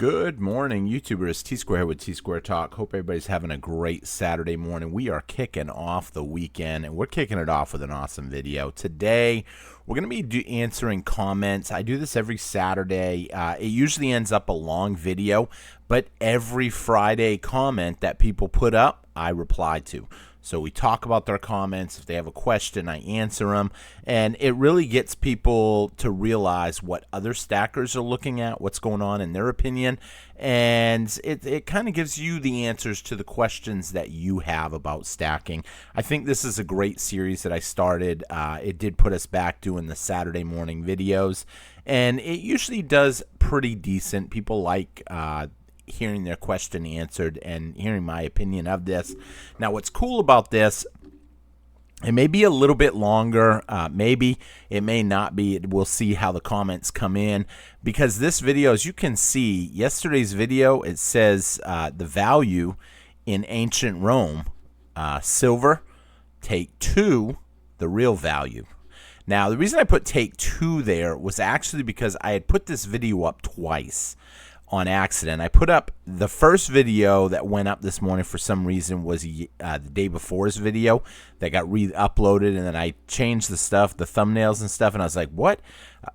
Good morning, YouTubers. T-Square here with T-Square Talk. Hope everybody's having a great Saturday morning. We are kicking off the weekend, and we're kicking it off with an awesome video. Today, we're going to be answering comments. I do this every Saturday. It usually ends up a long video, but every Friday comment that people put up, I reply to. So we talk about their comments. If they have a question, I answer them. And it really gets people to realize what other stackers are looking at, what's going on in their opinion. And it kind of gives you the answers to the questions that you have about stacking. I think this is a great series that I started. It did put us back doing the Saturday morning videos. And it usually does pretty decent. People like hearing their question answered and hearing my opinion of this. Now, what's cool about this, it may be a little bit longer, maybe it may not be. We'll see how the comments come in, because this video, as you can see, yesterday's video, it says the value in ancient Rome, silver, take 2, the real value. Now, the reason I put take 2 there was actually because I had put this video up twice on accident. I put up the first video that went up this morning for some reason was the day before's video that got re-uploaded, and then I changed the stuff, the thumbnails and stuff, and I was like, what?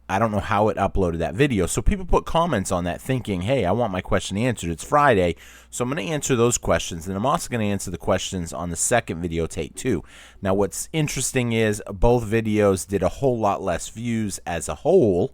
I don't know how it uploaded that video. So people put comments on that thinking, hey, I want my question answered. It's Friday, so I'm going to answer those questions, and I'm also going to answer the questions on the second video, take 2. Now, what's interesting is both videos did a whole lot less views as a whole.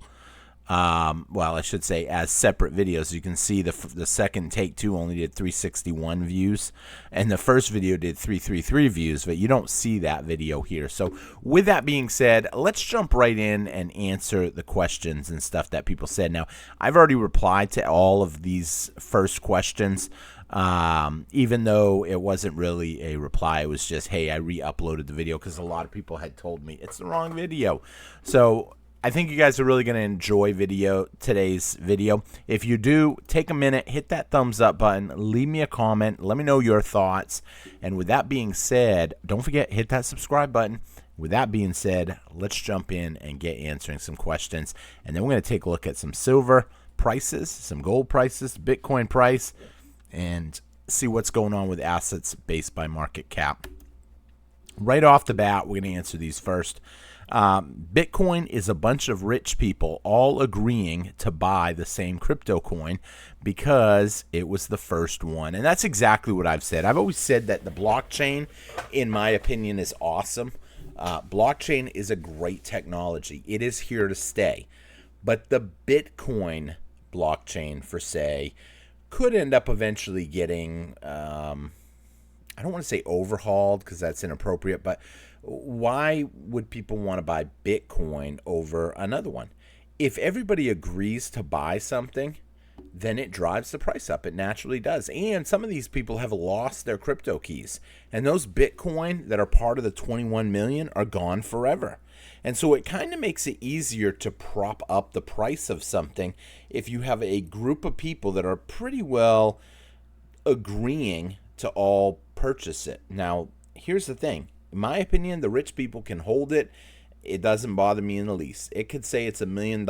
Well, I should say as separate videos. You can see the second take 2 only did 361 views, and the first video did 333 views, but you don't see that video here. So with that being said, let's jump right in and answer the questions and stuff that people said. Now, I've already replied to all of these first questions. Even though it wasn't really a reply, it was just, hey, I re-uploaded the video, because a lot of people had told me it's the wrong video. So I think you guys are really going to enjoy today's video. If you do, take a minute, hit that thumbs up button, leave me a comment, let me know your thoughts. And with that being said, don't forget, hit that subscribe button. With that being said, let's jump in and get answering some questions. And then we're going to take a look at some silver prices, some gold prices, Bitcoin price, and see what's going on with assets based by market cap. Right off the bat, we're going to answer these first. Bitcoin is a bunch of rich people all agreeing to buy the same crypto coin because it was the first one. And that's exactly what I've said. I've always said that the blockchain, in my opinion, is awesome. Blockchain is a great technology. It is here to stay. But the Bitcoin blockchain, for say, could end up eventually getting, I don't want to say overhauled because that's inappropriate, but why would people want to buy Bitcoin over another one? If everybody agrees to buy something, then it drives the price up. It naturally does. And some of these people have lost their crypto keys. And those Bitcoin that are part of the 21 million are gone forever. And so it kind of makes it easier to prop up the price of something if you have a group of people that are pretty well agreeing to all purchase it. Now, here's the thing. In my opinion, the rich people can hold it. It doesn't bother me in the least. It could say it's $1 million.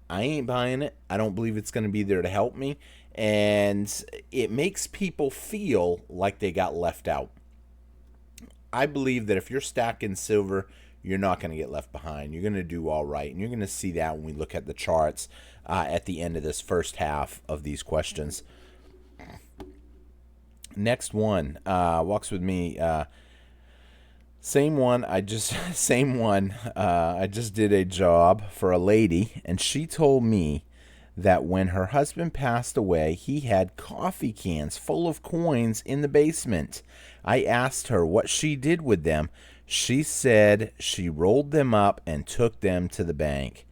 I ain't buying it. I don't believe it's going to be there to help me. And it makes people feel like they got left out. I believe that if you're stacking silver, you're not going to get left behind. You're going to do all right. And you're going to see that when we look at the charts at the end of this first half of these questions. Next one, walks with me. Same one. I just did a job for a lady, and she told me that when her husband passed away, he had coffee cans full of coins in the basement. I asked her what she did with them. She said she rolled them up and took them to the bank.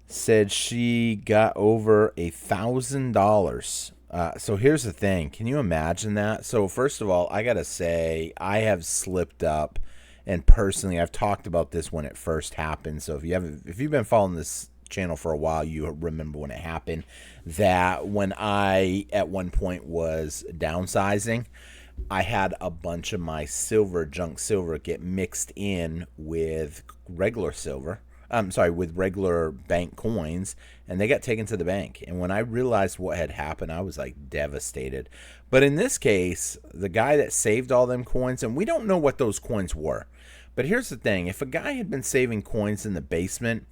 Said she got over $1,000. So here's the thing. Can you imagine that? So first of all, I got to say, I have slipped up, and personally, I've talked about this when it first happened. So if you've been following this channel for a while, you remember when it happened, that when I at one point was downsizing, I had a bunch of my silver, junk silver, get mixed in with regular silver. I'm sorry, with regular bank coins, and they got taken to the bank. And when I realized what had happened, I was like devastated. But in this case, the guy that saved all them coins, and we don't know what those coins were. But here's the thing, if a guy had been saving coins in the basement,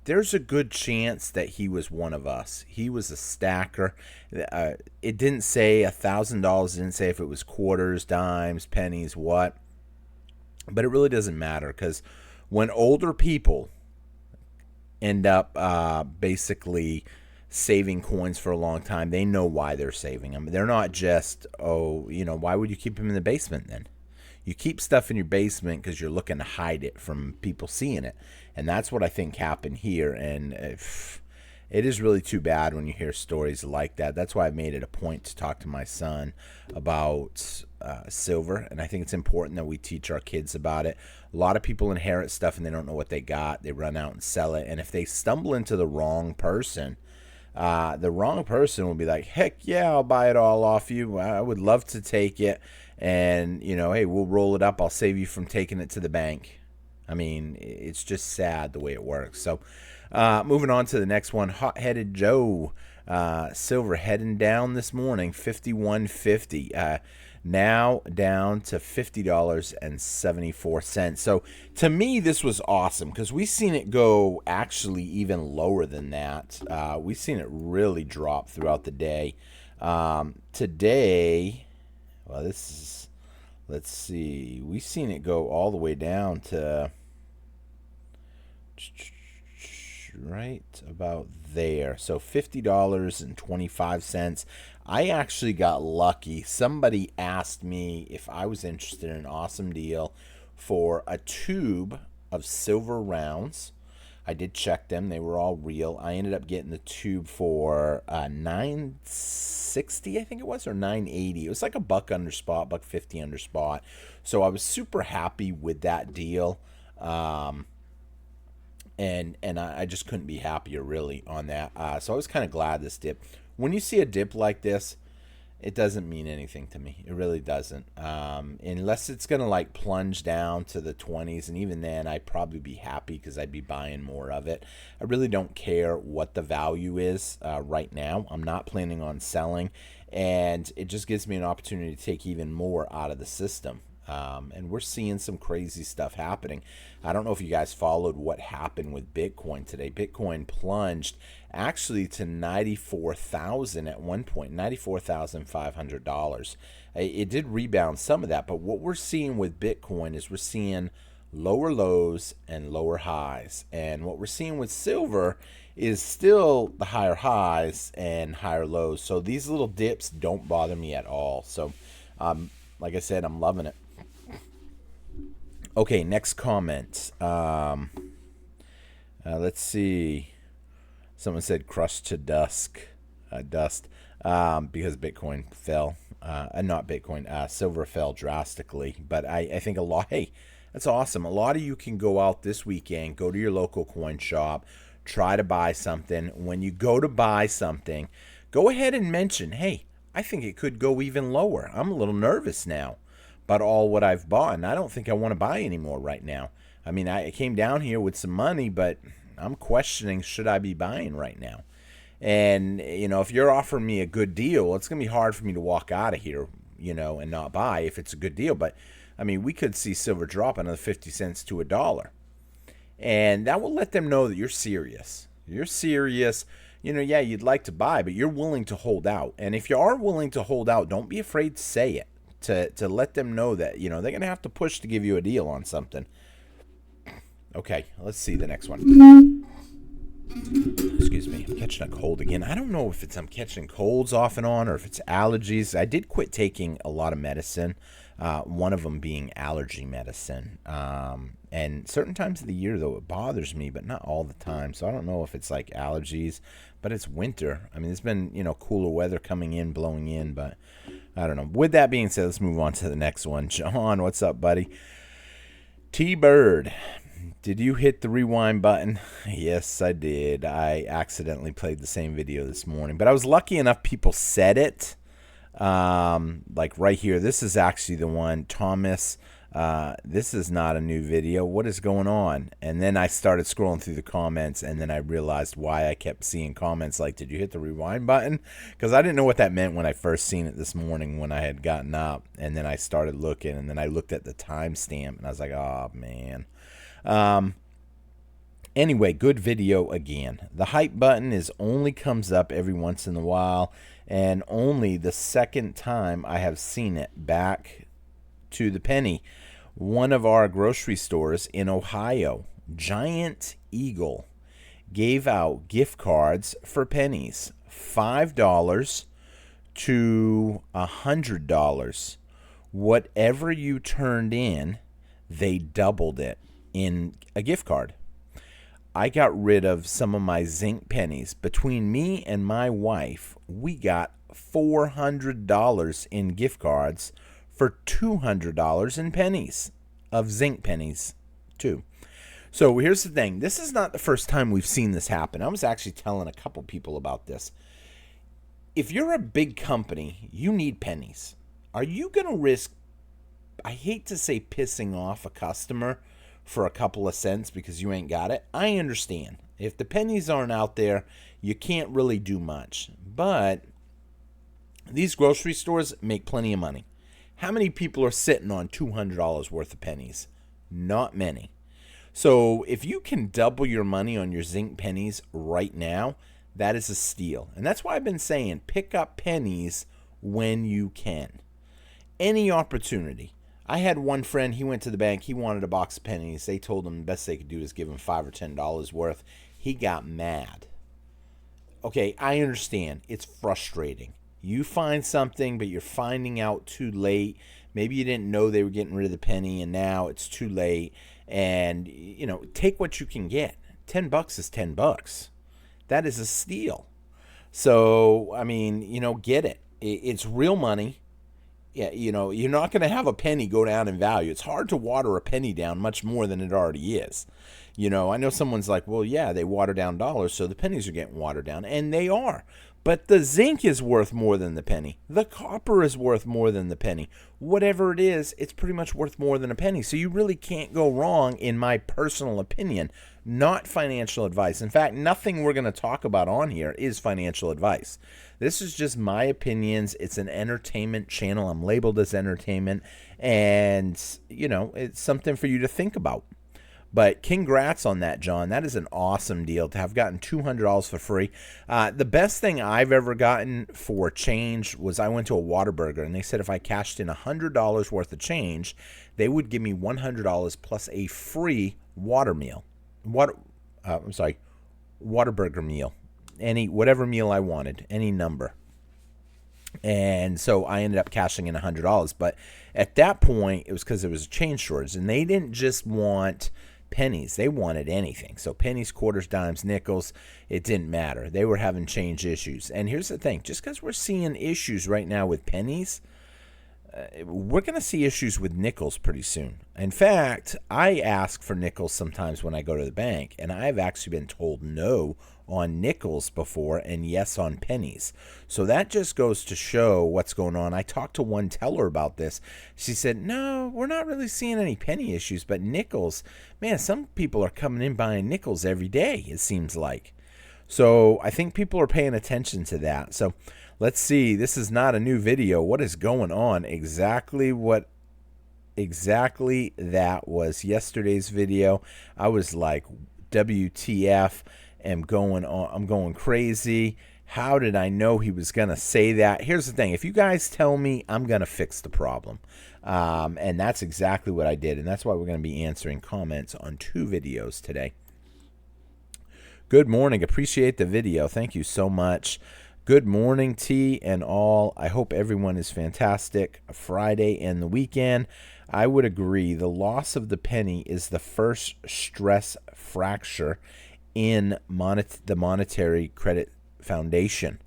there's a good chance that he was one of us. He was a stacker. It didn't say $1,000. It didn't say if it was quarters, dimes, pennies, what. But it really doesn't matter, because when older people end up basically saving coins for a long time, they know why they're saving them. They're not just, why would you keep them in the basement then? You keep stuff in your basement because you're looking to hide it from people seeing it. And that's what I think happened here. And it is really too bad when you hear stories like that. That's why I've made it a point to talk to my son about silver. And I think it's important that we teach our kids about it. A lot of people inherit stuff and they don't know what they got. They run out and sell it. And if they stumble into the wrong person will be like, heck yeah, I'll buy it all off you. I would love to take it. And, hey, we'll roll it up. I'll save you from taking it to the bank. I mean, it's just sad the way it works. So moving on to the next one, Hot-Headed Joe. Silver heading down this morning, $51.50. Now down to $50.74. So to me, this was awesome because we've seen it go actually even lower than that. We've seen it really drop throughout the day. Today, well, let's see. We've seen it go all the way down to right about there. So $50.25. I actually got lucky. Somebody asked me if I was interested in an awesome deal for a tube of silver rounds. I did check them. They were all real. I ended up getting the tube for $9.60, I think it was, or $9.80. It was like $1 under spot, $1.50 under spot. So I was super happy with that deal. And I just couldn't be happier really on that. So I was kind of glad this dip. When you see a dip like this, it doesn't mean anything to me. It really doesn't. Unless it's going to like plunge down to the 20s. And even then, I'd probably be happy because I'd be buying more of it. I really don't care what the value is right now. I'm not planning on selling. And it just gives me an opportunity to take even more out of the system. And we're seeing some crazy stuff happening. I don't know if you guys followed what happened with Bitcoin today. Bitcoin plunged actually to $94,000 at one point, $94,500. It did rebound some of that, but what we're seeing with Bitcoin is we're seeing lower lows and lower highs. And what we're seeing with silver is still the higher highs and higher lows. So these little dips don't bother me at all. So like I said, I'm loving it. Okay, next comment. Let's see. Someone said crushed to dust because Bitcoin fell. Not Bitcoin, silver fell drastically. But I think a lot, hey, that's awesome. A lot of you can go out this weekend, go to your local coin shop, try to buy something. When you go to buy something, go ahead and mention, hey, I think it could go even lower. I'm a little nervous now about all what I've bought, and I don't think I want to buy anymore right now. I mean, I came down here with some money, but I'm questioning, should I be buying right now? And, if you're offering me a good deal, it's going to be hard for me to walk out of here, and not buy if it's a good deal. But, I mean, we could see silver drop another 50 cents to $1. And that will let them know that you're serious. You're serious. Yeah, you'd like to buy, but you're willing to hold out. And if you are willing to hold out, don't be afraid to say it, to let them know that, they're going to have to push to give you a deal on something. Okay, let's see the next one. Excuse me, I'm catching a cold again. I don't know if I'm catching colds off and on or if it's allergies. I did quit taking a lot of medicine, one of them being allergy medicine. And certain times of the year, though, it bothers me, but not all the time. So I don't know if it's like allergies, but it's winter. I mean, there's been, cooler weather coming in, blowing in, but I don't know. With that being said, let's move on to the next one. John, what's up, buddy? T-Bird, did you hit the rewind button? Yes, I did. I accidentally played the same video this morning, but I was lucky enough people said it. Like right here, this is actually the one, Thomas This is not a new video. What is going on? And then I started scrolling through the comments, and then I realized why I kept seeing comments like, did you hit the rewind button? Because I didn't know what that meant when I first seen it this morning when I had gotten up. And then I started looking, and then I looked at the timestamp, and I was like, oh, man. Anyway, good video again. The hype button only comes up every once in a while, and only the second time I have seen it back to the penny. One of our grocery stores in Ohio, Giant Eagle, gave out gift cards for pennies, $5 to $100. Whatever you turned in, they doubled it in a gift card. I got rid of some of my zinc pennies. Between me and my wife, we got $400 in gift cards for $200 in pennies, of zinc pennies, too. So here's the thing. This is not the first time we've seen this happen. I was actually telling a couple people about this. If you're a big company, you need pennies. Are you going to risk, I hate to say pissing off a customer for a couple of cents because you ain't got it? I understand. If the pennies aren't out there, you can't really do much. But these grocery stores make plenty of money. How many people are sitting on $200 worth of pennies? Not many. So if you can double your money on your zinc pennies right now, that is a steal. And that's why I've been saying pick up pennies when you can. Any opportunity. I had one friend, he went to the bank, he wanted a box of pennies. They told him the best they could do is give him $5 or $10 worth. He got mad. Okay, I understand. It's frustrating. You find something, but you're finding out too late. Maybe you didn't know they were getting rid of the penny, and now it's too late. And, you know, take what you can get. $10 is $10. That is a steal. So, I mean, you know, get it. It's real money. Yeah, you know, you're not going to have a penny go down in value. It's hard to water a penny down much more than it already is. You know, I know someone's like, well, yeah, they water down dollars, so the pennies are getting watered down. And they are. But the zinc is worth more than the penny. The copper is worth more than the penny. Whatever it is, it's pretty much worth more than a penny. So you really can't go wrong, in my personal opinion. Not financial advice. In fact, nothing we're going to talk about on here is financial advice. This is just my opinions. It's an entertainment channel. I'm labeled as entertainment. And, you know, it's something for you to think about. But congrats on that, John. That is an awesome deal to have gotten $200 for free. The best thing I've ever gotten for change was I went to a Whataburger, and they said if I cashed in $100 worth of change, they would give me $100 plus a free Whataburger meal. Whatever meal I wanted, any number. And so I ended up cashing in $100. But at that point, it was because there was a change shortage, and they didn't just want pennies. They wanted anything. So pennies, quarters, dimes, nickels, it didn't matter. They were having change issues. And here's the thing. Just because we're seeing issues right now with pennies, we're going to see issues with nickels pretty soon. In fact, I ask for nickels sometimes when I go to the bank, and I've actually been told no on nickels before and yes on pennies. So that just goes to show what's going on. I talked to one teller about this. She said, no, we're not really seeing any penny issues, but nickels, man, some people are coming in buying nickels every day, it seems like. So I think people are paying attention to that. So let's see. This is not a new video. What is going on? Exactly that was yesterday's video. I was like, WTF, I'm going crazy. How did I know he was going to say that? Here's the thing. If you guys tell me, I'm going to fix the problem. And that's exactly what I did. And that's why we're going to be answering comments on 2 videos today. Good morning. Appreciate the video. Thank you so much. Good morning, T and all. I hope everyone is fantastic. Friday and the weekend. I would agree. The loss of the penny is the first stress fracture in the Monetary Credit Foundation.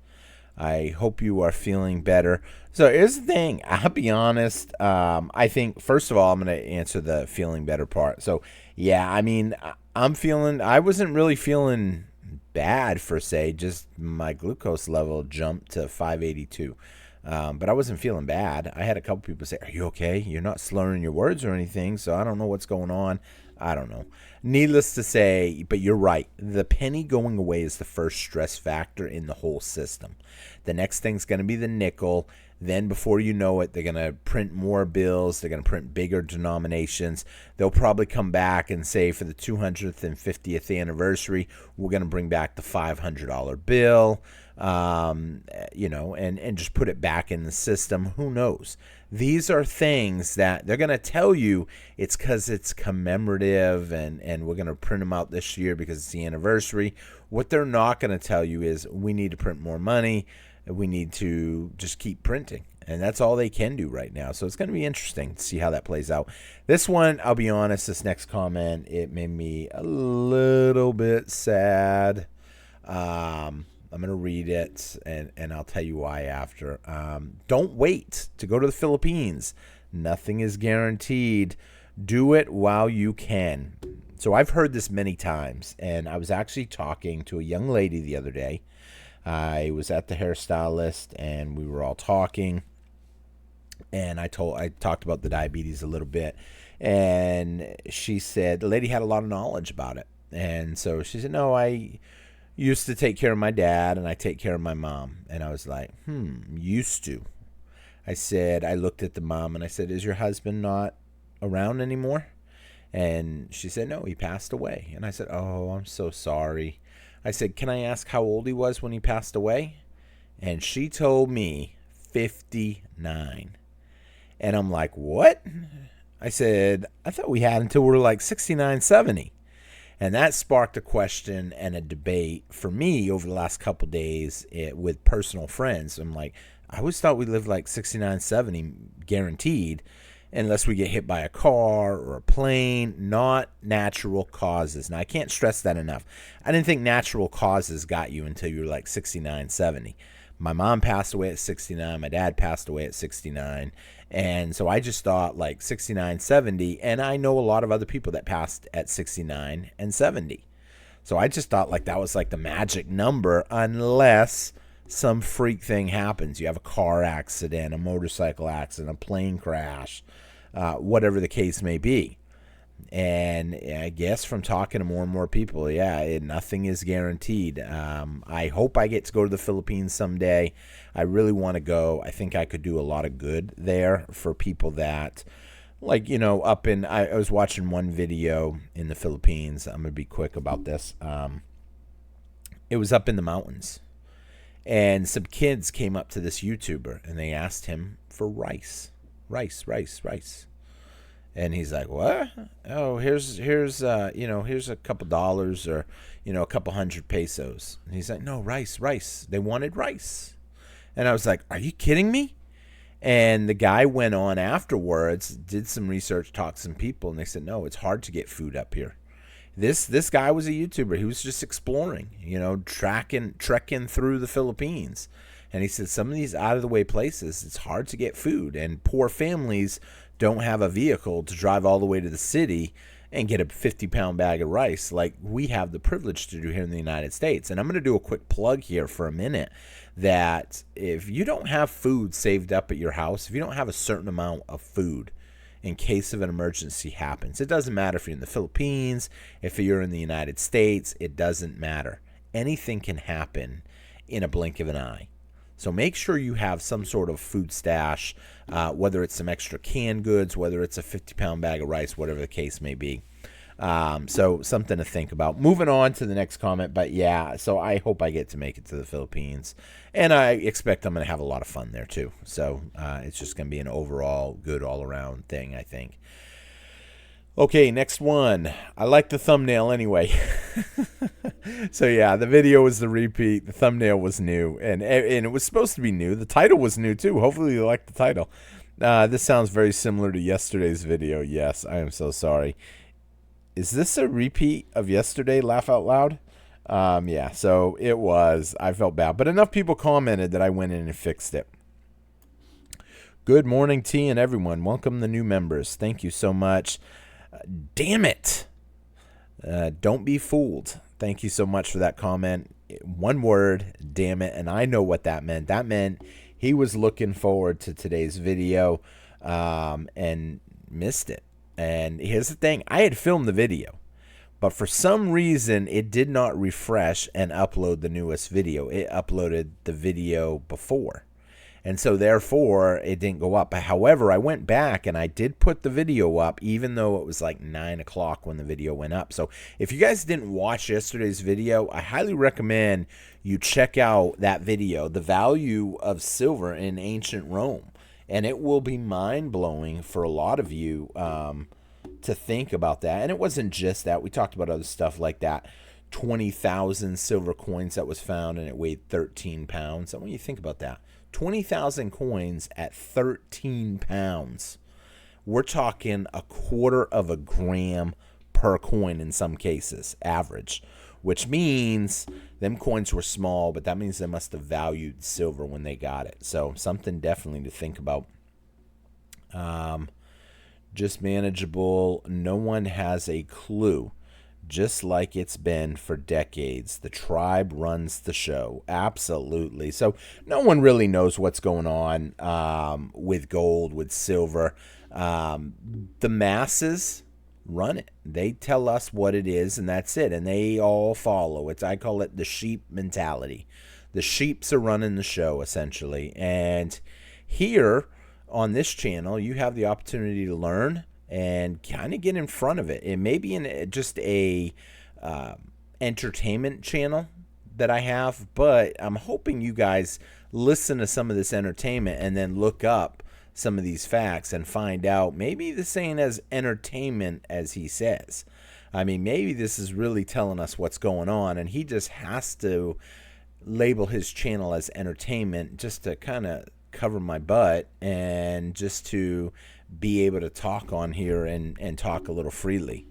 I hope you are feeling better. So here's the thing. I'll be honest. I think, first of all, I'm going to answer the feeling better part. So, yeah, I mean, I wasn't really feeling bad, per se. Just my glucose level jumped to 582. But I wasn't feeling bad. I had a couple people say, "Are you okay? You're not slurring your words or anything." So I don't know what's going on. I don't know. Needless to say, but you're right. The penny going away is the first stress factor in the whole system. The next thing's going to be the nickel. Then before you know it, they're going to print more bills. They're going to print bigger denominations. They'll probably come back and say for the 200th and 50th anniversary, we're going to bring back the $500 bill, and just put it back in the system. Who knows? These are things that they're going to tell you it's because it's commemorative and we're going to print them out this year because it's the anniversary. What they're not going to tell you is we need to print more money. We need to just keep printing. And that's all they can do right now. So it's going to be interesting to see how that plays out. This one, I'll be honest, this next comment, it made me a little bit sad. I'm going to read it, and I'll tell you why after. Don't wait to go to the Philippines. Nothing is guaranteed. Do it while you can. So I've heard this many times, and I was actually talking to a young lady the other day. I was at the hairstylist, and we were all talking, and I talked about the diabetes a little bit, and she said the lady had a lot of knowledge about it. And so she said, no, I used to take care of my dad, and I take care of my mom. And I was like, used to. I said, I looked at the mom, and I said, is your husband not around anymore? And she said, no, he passed away. And I said, oh, I'm so sorry. I said, can I ask how old he was when he passed away? And she told me 59. And I'm like, what? I said, I thought we had until we were like 69, 70. And that sparked a question and a debate for me over the last couple of days with personal friends. I'm like, I always thought we lived like 69, 70 guaranteed, unless we get hit by a car or a plane, not natural causes. Now, I can't stress that enough. I didn't think natural causes got you until you were like 69, 70. My mom passed away at 69. My dad passed away at 69. And so I just thought like 69, 70. And I know a lot of other people that passed at 69 and 70. So I just thought like that was like the magic number, unless some freak thing happens. You have a car accident, a motorcycle accident, a plane crash, whatever the case may be. And I guess from talking to more and more people, nothing is guaranteed. I hope I get to go to the Philippines someday. I really want to go. I think I could do a lot of good there for people that, like, I was watching one video in the Philippines. I'm going to be quick about this. It was up in the mountains. And some kids came up to this YouTuber, and they asked him for rice. Rice. And he's like, what? Oh, here's a couple dollars or, a couple hundred pesos. And he's like, no, rice. They wanted rice. And I was like, are you kidding me? And the guy went on afterwards, did some research, talked to some people, and they said, no, it's hard to get food up here. This guy was a YouTuber. He was just exploring, trekking through the Philippines. And he said some of these out-of-the-way places, it's hard to get food. And poor families don't have a vehicle to drive all the way to the city and get a 50-pound bag of rice like we have the privilege to do here in the United States. And I'm going to do a quick plug here for a minute that if you don't have food saved up at your house, if you don't have a certain amount of food in case of an emergency happens, it doesn't matter if you're in the Philippines, if you're in the United States, it doesn't matter. Anything can happen in a blink of an eye. So make sure you have some sort of food stash, whether it's some extra canned goods, whether it's a 50-pound bag of rice, whatever the case may be. So something to think about. Moving on to the next comment, but so I hope I get to make it to the Philippines. And I expect I'm going to have a lot of fun there too. So it's just going to be an overall good all-around thing, I think. Okay, next one. I like the thumbnail anyway. So the video was the repeat. The thumbnail was new, and it was supposed to be new. The title was new too. Hopefully you like the title. This sounds very similar to yesterday's video. Yes, I am so sorry. Is this a repeat of yesterday? Laugh out loud. So it was. I felt bad, but enough people commented that I went in and fixed it. Good morning, T and everyone. Welcome the new members. Thank you so much. Damn it. Don't be fooled. Thank you so much for that comment. One word, damn it. And I know what that meant. That meant he was looking forward to today's video and missed it. And here's the thing, I had filmed the video, but for some reason it did not refresh and upload the newest video. It uploaded the video before. And so therefore it didn't go up. However, I went back and I did put the video up, even though it was like 9 o'clock when the video went up. So if you guys didn't watch yesterday's video, I highly recommend you check out that video, The Value of Silver in Ancient Rome. And it will be mind-blowing for a lot of you to think about that. And it wasn't just that. We talked about other stuff like that. 20,000 silver coins that was found and it weighed 13 pounds. So when you think about that, 20,000 coins at 13 pounds. We're talking a quarter of a gram per coin in some cases, average, which means them coins were small, but that means they must have valued silver when they got it. So something definitely to think about. Just manageable. No one has a clue. Just like it's been for decades. The tribe runs the show. Absolutely. So no one really knows what's going on with gold, with silver. The masses run it. They tell us what it is, and that's it. And they all follow it. I call it the sheep mentality. The sheeps are running the show, essentially. And here on this channel, you have the opportunity to learn and kind of get in front of it. It may be in just a entertainment channel that I have, but I'm hoping you guys listen to some of this entertainment and then look up some of these facts and find out maybe this ain't as entertainment as he says. I mean, maybe this is really telling us what's going on, and he just has to label his channel as entertainment just to kind of cover my butt and just to be able to talk on here and talk a little freely.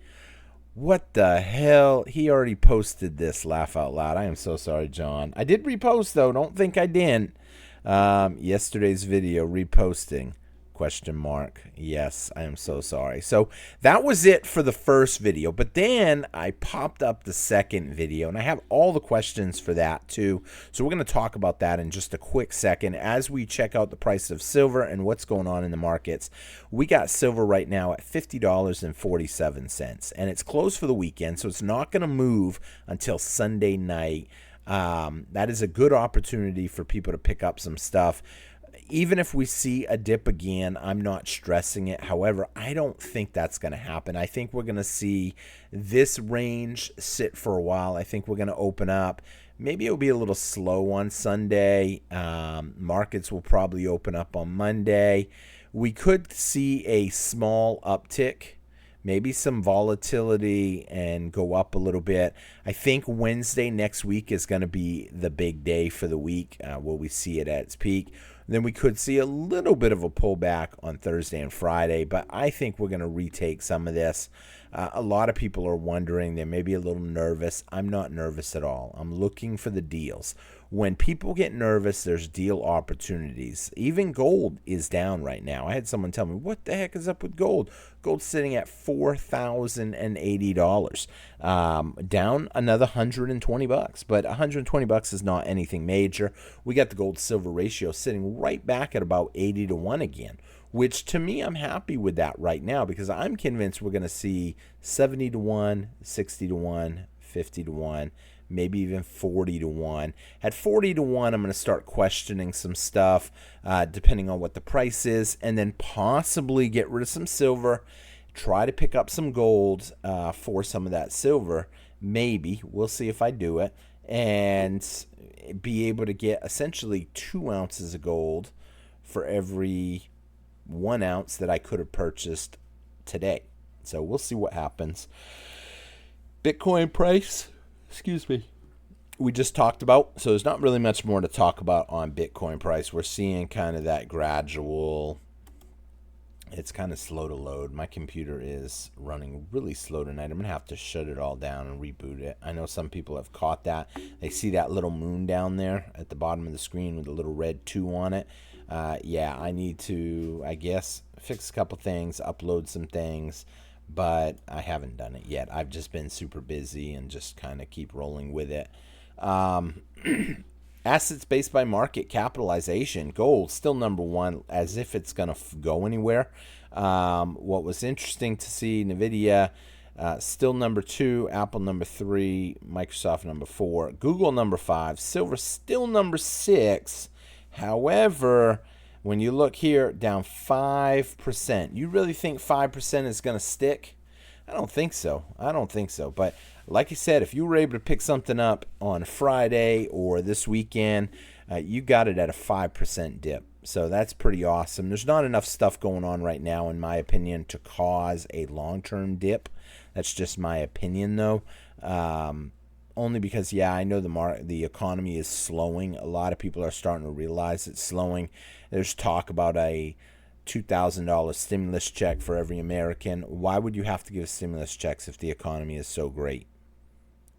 What the hell? He already posted this. Laugh out loud. I am so sorry, John. I did repost, though. Don't think I didn't. Yesterday's video reposting. Question mark. Yes, I am so sorry. So that was it for the first video. But then I popped up the second video, and I have all the questions for that too. So we're going to talk about that in just a quick second as we check out the price of silver and what's going on in the markets. We got silver right now at $50.47, and it's closed for the weekend, so it's not going to move until Sunday night. That is a good opportunity for people to pick up some stuff. Even if we see a dip again, I'm not stressing it. However, I don't think that's going to happen. I think we're going to see this range sit for a while. I think we're going to open up. Maybe it'll be a little slow on Sunday. Markets will probably open up on Monday. We could see a small uptick, maybe some volatility, and go up a little bit. I think Wednesday next week is going to be the big day for the week where we see it at its peak. Then we could see a little bit of a pullback on Thursday and Friday, but I think we're going to retake some of this. A lot of people are wondering. They may be a little nervous. I'm not nervous at all. I'm looking for the deals. When people get nervous, there's deal opportunities. Even gold is down right now. I had someone tell me, what the heck is up with gold? Gold's sitting at $4,080. Down another $120, but $120 is not anything major. We got the gold silver ratio sitting right back at about 80 to 1 again, which to me, I'm happy with that right now because I'm convinced we're going to see 70 to 1, 60 to 1, 50 to 1, maybe even 40 to 1. At 40 to 1, I'm going to start questioning some stuff depending on what the price is, and then possibly get rid of some silver, try to pick up some gold for some of that silver. Maybe. We'll see if I do it. And be able to get essentially 2 ounces of gold for every 1 ounce that I could have purchased today. So we'll see what happens. Bitcoin price, excuse me, we just talked about. So there's not really much more to talk about on Bitcoin price. We're seeing kind of that gradual. It's kind of slow to load. My computer is running really slow tonight. I'm going to have to shut it all down and reboot it. I know some people have caught that. They see that little moon down there at the bottom of the screen with a little red 2 on it. Yeah, I need to, I guess, fix a couple things, upload some things, but I haven't done it yet. I've just been super busy and just kind of keep rolling with it. Assets based by market capitalization. Gold still number one, as if it's going to go anywhere. What was interesting to see, NVIDIA still number two, Apple number three, Microsoft number four, Google number five, silver still number six. However, when you look here, down 5%. You really think 5% is going to stick? I don't think so. But like I said, if you were able to pick something up on Friday or this weekend, you got it at a 5% dip. So that's pretty awesome. There's not enough stuff going on right now, in my opinion, to cause a long-term dip. That's just my opinion, though. Only because, yeah, I know the economy is slowing. A lot of people are starting to realize it's slowing. There's talk about a $2,000 stimulus check for every American. Why would you have to give stimulus checks if the economy is so great?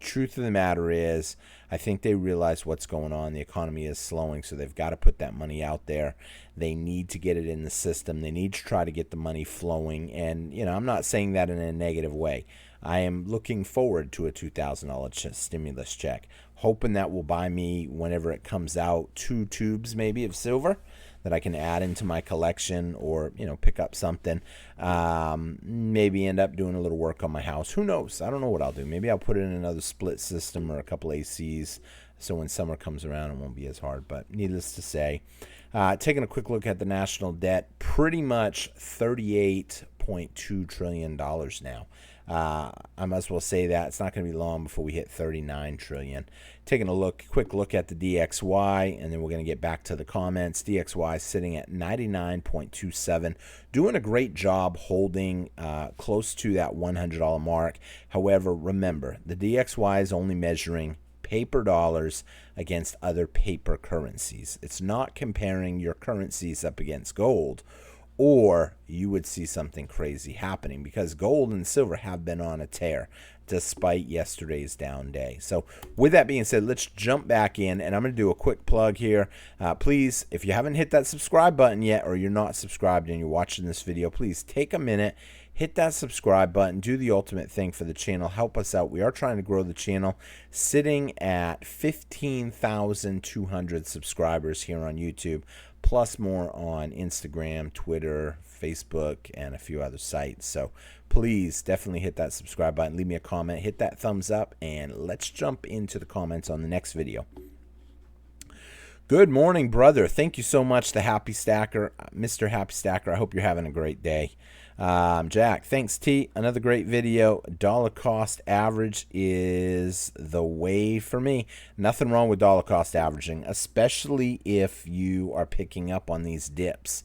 Truth of the matter is, I think they realize what's going on. The economy is slowing, so they've got to put that money out there. They need to get it in the system. They need to try to get the money flowing. And, I'm not saying that in a negative way. I am looking forward to a $2,000 stimulus check, hoping that will buy me, whenever it comes out, 2 tubes maybe of silver that I can add into my collection, or pick up something. Maybe end up doing a little work on my house. Who knows? I don't know what I'll do. Maybe I'll put it in another split system or a couple ACs, so when summer comes around it won't be as hard. But needless to say, taking a quick look at the national debt, pretty much $38.2 trillion now. I might as well say that it's not going to be long before we hit 39 trillion. Taking a quick look at the DXY, and then we're going to get back to the comments. DXY sitting at 99.27, doing a great job holding close to that $100 mark. However, remember, the DXY is only measuring paper dollars against other paper currencies. It's not comparing your currencies up against gold, or you would see something crazy happening, because gold and silver have been on a tear despite yesterday's down day. So with that being said, let's jump back in, and I'm going to do a quick plug here. Please, if you haven't hit that subscribe button yet, or you're not subscribed and you're watching this video, please take a minute, hit that subscribe button, do the ultimate thing for the channel, help us out. We are trying to grow the channel, sitting at 15,200 subscribers here on YouTube, plus more on Instagram, Twitter, Facebook, and a few other sites. So please definitely hit that subscribe button, leave me a comment, hit that thumbs up, and let's jump into the comments on the next video. Good morning, brother. Thank you so much, the Happy Stacker, Mr. Happy Stacker. I hope you're having a great day. Jack, thanks, T. Another great video. Dollar cost average is the way for me. Nothing wrong with dollar cost averaging, especially if you are picking up on these dips.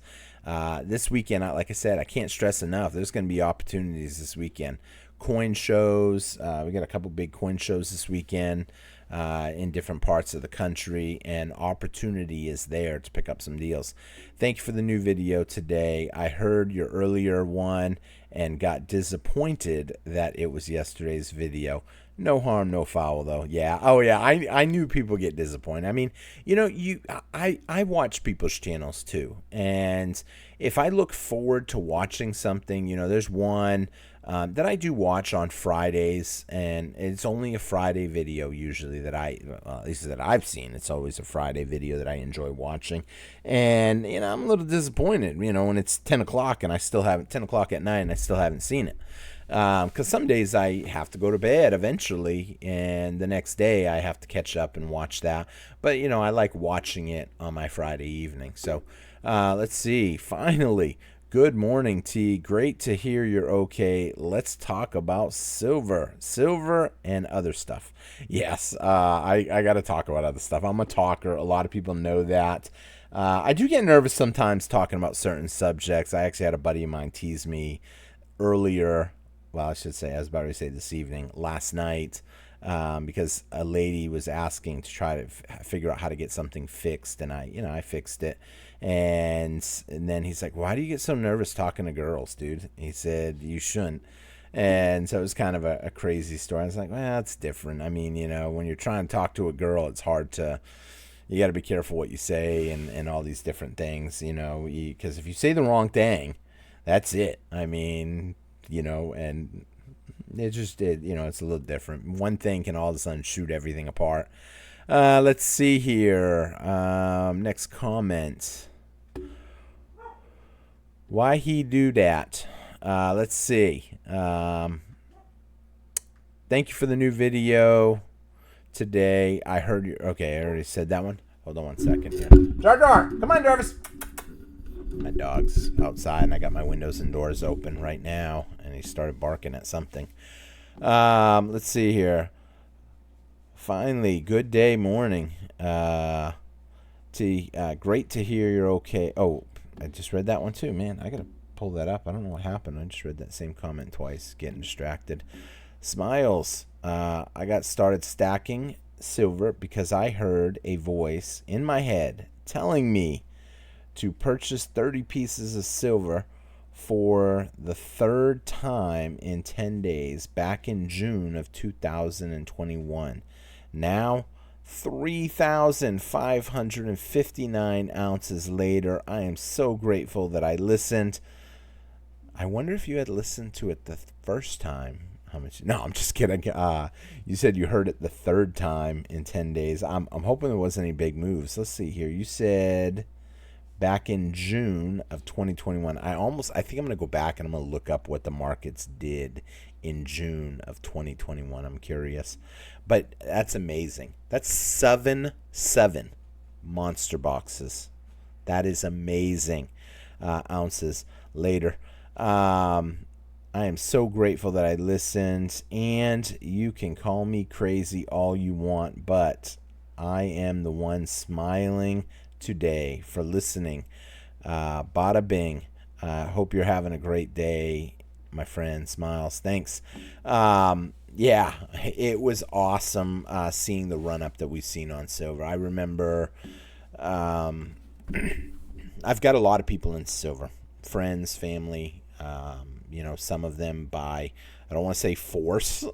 This weekend, like I said, I can't stress enough, there's going to be opportunities this weekend. Coin shows. We got a couple big coin shows this weekend in different parts of the country, and opportunity is there to pick up some deals. Thank you for the new video today. I heard your earlier one and got disappointed that it was yesterday's video. No harm, no foul, though. Yeah. Oh, yeah. I knew people get disappointed. I mean, I watch people's channels too, and if I look forward to watching something, there's one that I do watch on Fridays, and it's only a Friday video usually that at least that I've seen. It's always a Friday video that I enjoy watching, and I'm a little disappointed, when it's 10 o'clock and I still haven't 10 o'clock at night and I still haven't seen it. Because some days I have to go to bed eventually, and the next day I have to catch up and watch that. But, I like watching it on my Friday evening. So, let's see. Finally, good morning, T. Great to hear you're okay. Let's talk about silver and other stuff. Yes, I got to talk about other stuff. I'm a talker. A lot of people know that. I do get nervous sometimes talking about certain subjects. I actually had a buddy of mine tease me earlier. Well, I should say, I was about to say this evening, last night, because a lady was asking to try to figure out how to get something fixed, and I fixed it. And then he's like, "Why do you get so nervous talking to girls, dude?" He said, "You shouldn't." And so it was kind of a crazy story. I was like, well, it's different. I mean, when you're trying to talk to a girl, it's hard to, you got to be careful what you say and all these different things, because if you say the wrong thing, that's it. I mean, and it just did, it's a little different. One thing can all of a sudden shoot everything apart. Let's see here. Next comment. Why he do that? Let's see. Thank you for the new video today. I heard you. Okay, I already said that one. Hold on one second here. Jar Jar, come on, Jarvis. My dog's outside, and I got my windows and doors open right now, and he started barking at something. Let's see here. Finally, good day morning. Great to hear you're okay. Oh, I just read that one too, man. I gotta pull that up. I don't know what happened. I just read that same comment twice. Getting distracted. Smiles. I got started stacking silver because I heard a voice in my head telling me to purchase 30 pieces of silver for the third time in 10 days back in June of 2021. Now, 3,559 ounces later, I am so grateful that I listened. I wonder if you had listened to it the first time. How much? No, I'm just kidding. You said you heard it the third time in 10 days. I'm hoping there wasn't any big moves. Let's see here. You said back in June of 2021. I think I'm going to go back and I'm going to look up what the markets did in June of 2021. I'm curious. But that's amazing. That's seven monster boxes. That is amazing. Ounces later. I am so grateful that I listened, and you can call me crazy all you want, but I am the one smiling today for listening. Bada bing. Hope you're having a great day, my friend. Smiles. Thanks. Yeah, it was awesome seeing the run up that we've seen on silver. I remember I've got a lot of people in silver, friends, family. Some of them by, I don't want to say force,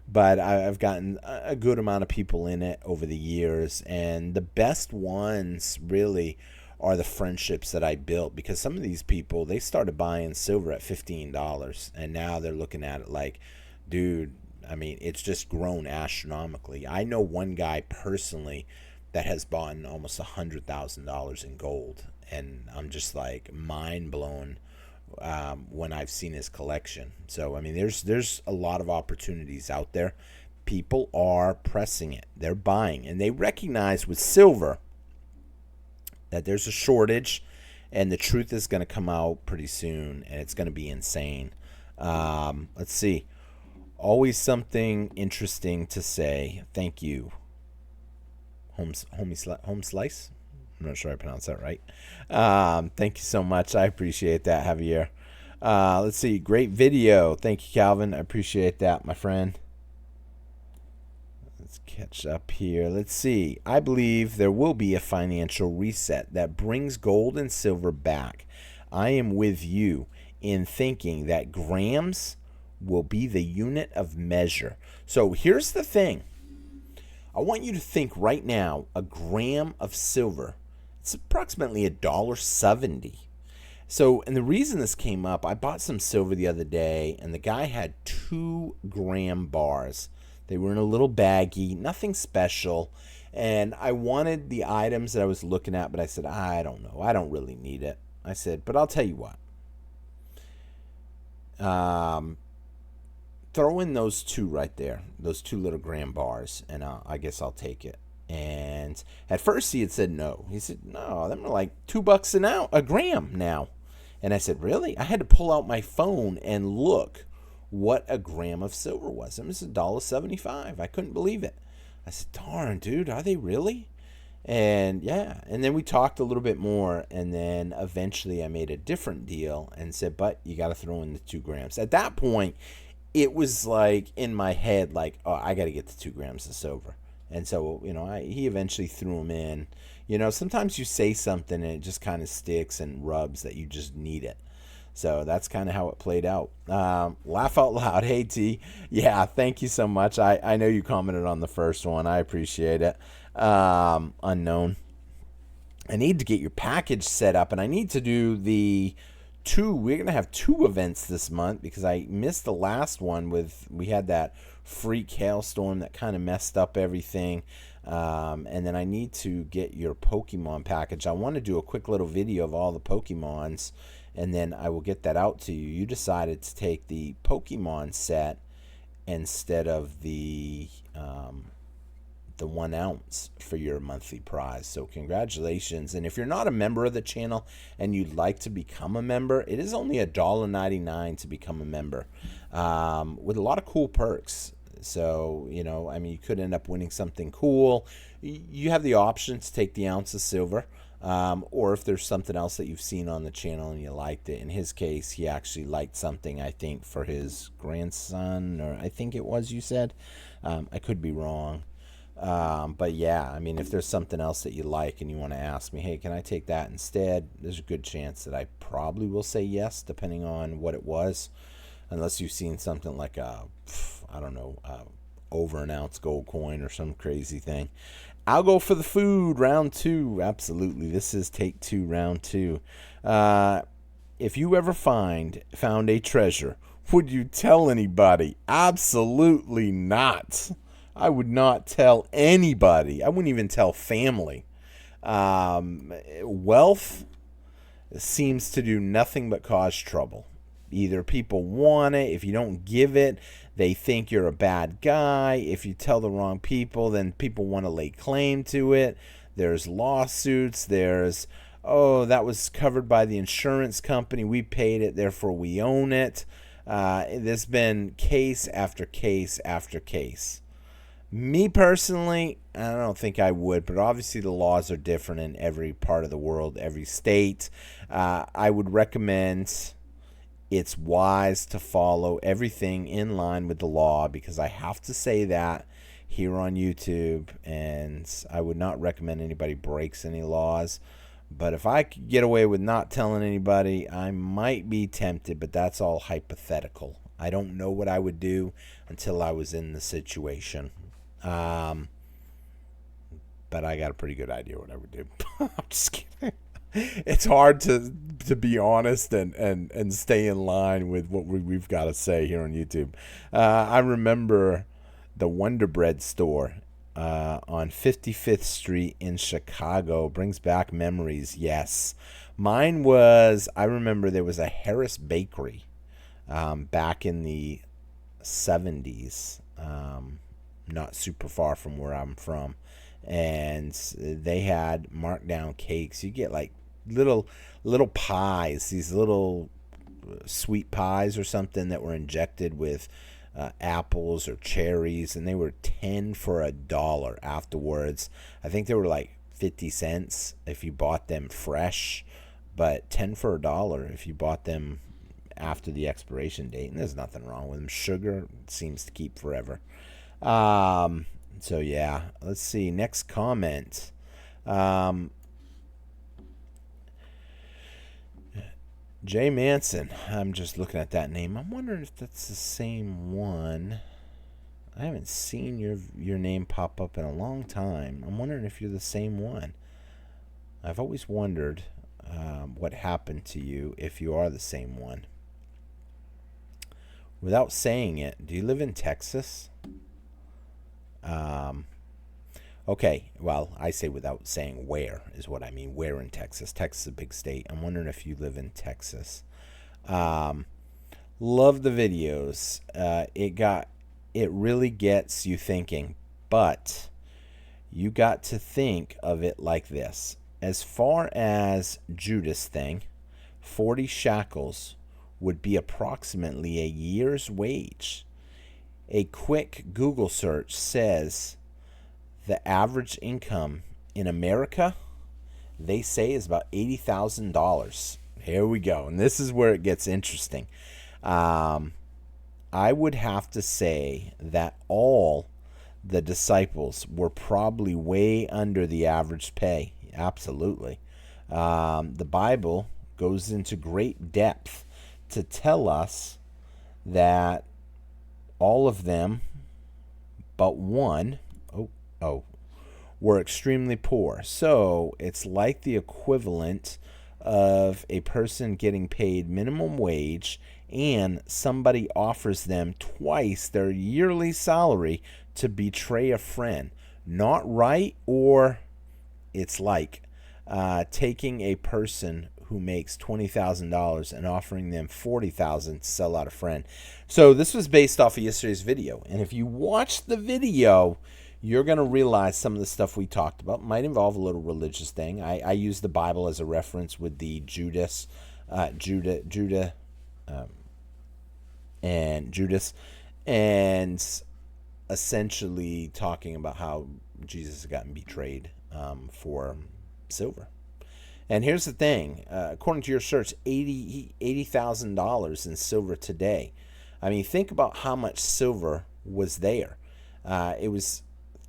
but I've gotten a good amount of people in it over the years. And the best ones really are the friendships that I built, because some of these people, they started buying silver at $15 and now they're looking at it like, dude, I mean, it's just grown astronomically. I know one guy personally that has bought almost $100,000 in gold, and I'm just like mind blown when I've seen his collection. So I mean, there's a lot of opportunities out there. People are pressing it. They're buying, and they recognize with silver that there's a shortage, and the truth is going to come out pretty soon, and it's going to be insane. Let's see. Always something interesting to say. Thank you, Home Slice. I'm not sure I pronounced that right. Thank you so much. I appreciate that, Javier. Let's see. Great video. Thank you, Calvin. I appreciate that, my friend. Let's catch up here. Let's see. I believe there will be a financial reset that brings gold and silver back. I am with you in thinking that grams will be the unit of measure. So here's the thing. I want you to think right now, a gram of silver, it's approximately $1.70. So, and the reason this came up, I bought some silver the other day, and the guy had 2-gram bars. They were in a little baggie, nothing special. And I wanted the items that I was looking at, but I said, I don't know. I don't really need it. I said, but I'll tell you what. Throw in those two right there, those 2 little gram bars, and I guess I'll take it. And at first he had said no. He said, no, them are like $2 a gram now. And I said, really? I had to pull out my phone and look what a gram of silver was. It was $1.75. I couldn't believe it. I said, darn, dude, are they really? And yeah, and then we talked a little bit more, and then eventually I made a different deal and said, but you got to throw in the 2 grams. At that point, it was like in my head, like, oh, I got to get the 2 grams of silver. And so, he eventually threw them in. Sometimes you say something and it just kind of sticks and rubs that you just need it. So that's kind of how it played out. Laugh out loud. Hey, T. Yeah, thank you so much. I know you commented on the first one. I appreciate it. Unknown. I need to get your package set up, and I need to do we're going to have 2 events this month because I missed the last one we had that freak hailstorm that kind of messed up everything. And then I need to get your Pokemon package. I want to do a quick little video of all the Pokemons, and then I will get that out to you. You decided to take the Pokemon set instead of the 1 ounce for your monthly prize. So congratulations. And if you're not a member of the channel and you'd like to become a member, it is only $1.99 to become a member, with a lot of cool perks. So, you know, I mean, you could end up winning something cool. You have the option to take the ounce of silver, or if there's something else that you've seen on the channel and you liked it. In his case, he actually liked something, I think, for his grandson, or I think it was, you said. I could be wrong. But yeah, I mean, if there's something else that you like and you want to ask me, hey, can I take that instead? There's a good chance that I probably will say yes, depending on what it was. Unless you've seen something like I don't know, over an ounce gold coin or some crazy thing. I'll go for the food, round 2. Absolutely. This is take 2, round 2. If you ever found a treasure, would you tell anybody? Absolutely not. I would not tell anybody. I wouldn't even tell family. Wealth seems to do nothing but cause trouble. Either people want it. If you don't give it, they think you're a bad guy. If you tell the wrong people, then people want to lay claim to it. There's lawsuits. There's, oh, that was covered by the insurance company. We paid it, therefore we own it. There's been case after case after case. Me personally, I don't think I would, but obviously the laws are different in every part of the world, every state. I would recommend it's wise to follow everything in line with the law, because I have to say that here on YouTube, and I would not recommend anybody breaks any laws. But if I could get away with not telling anybody, I might be tempted, but that's all hypothetical. I don't know what I would do until I was in the situation. But I got a pretty good idea what I would do. I'm just kidding. It's hard to be honest and stay in line with what we've got to say here on YouTube. I remember the Wonder Bread store on 55th Street in Chicago. Brings back memories, yes. Mine was, I remember there was a Harris Bakery back in the 70s, not super far from where I'm from. And they had markdown cakes. You get like little pies, these little sweet pies or something that were injected with apples or cherries, and they were 10 for $1 afterwards. I think they were like 50 cents if you bought them fresh, but 10 for $1 if you bought them after the expiration date. And there's nothing wrong with them. Sugar seems to keep forever. So yeah, let's see. Next comment. Jay Manson. I'm just looking at that name. I'm wondering if that's the same one. I haven't seen your name pop up in a long time. I'm wondering if you're the same one. I've always wondered what happened to you if you are the same one. Without saying it, do you live in Texas? Okay, well, I say without saying where is what I mean. Where in Texas? Texas is a big state. I'm wondering if you live in Texas. Love the videos. It really gets you thinking, but you got to think of it like this. As far as Judas thing, 40 shekels would be approximately a year's wage. A quick Google search says the average income in America, they say, is about $80,000. Here we go. And this is where it gets interesting. I would have to say that all the disciples were probably way under the average pay. Absolutely. The Bible goes into great depth to tell us that all of them but one were extremely poor. So it's like the equivalent of a person getting paid minimum wage and somebody offers them twice their yearly salary to betray a friend. Not right, or it's like taking a person who makes $20,000 and offering them $40,000 to sell out a friend. So this was based off of yesterday's video, and if you watch the video, you're going to realize some of the stuff we talked about might involve a little religious thing. I use the Bible as a reference with the Judah, and Judas, and essentially talking about how Jesus had gotten betrayed for silver. And here's the thing, according to your search, $80,000 in silver today. I mean, think about how much silver was there. It was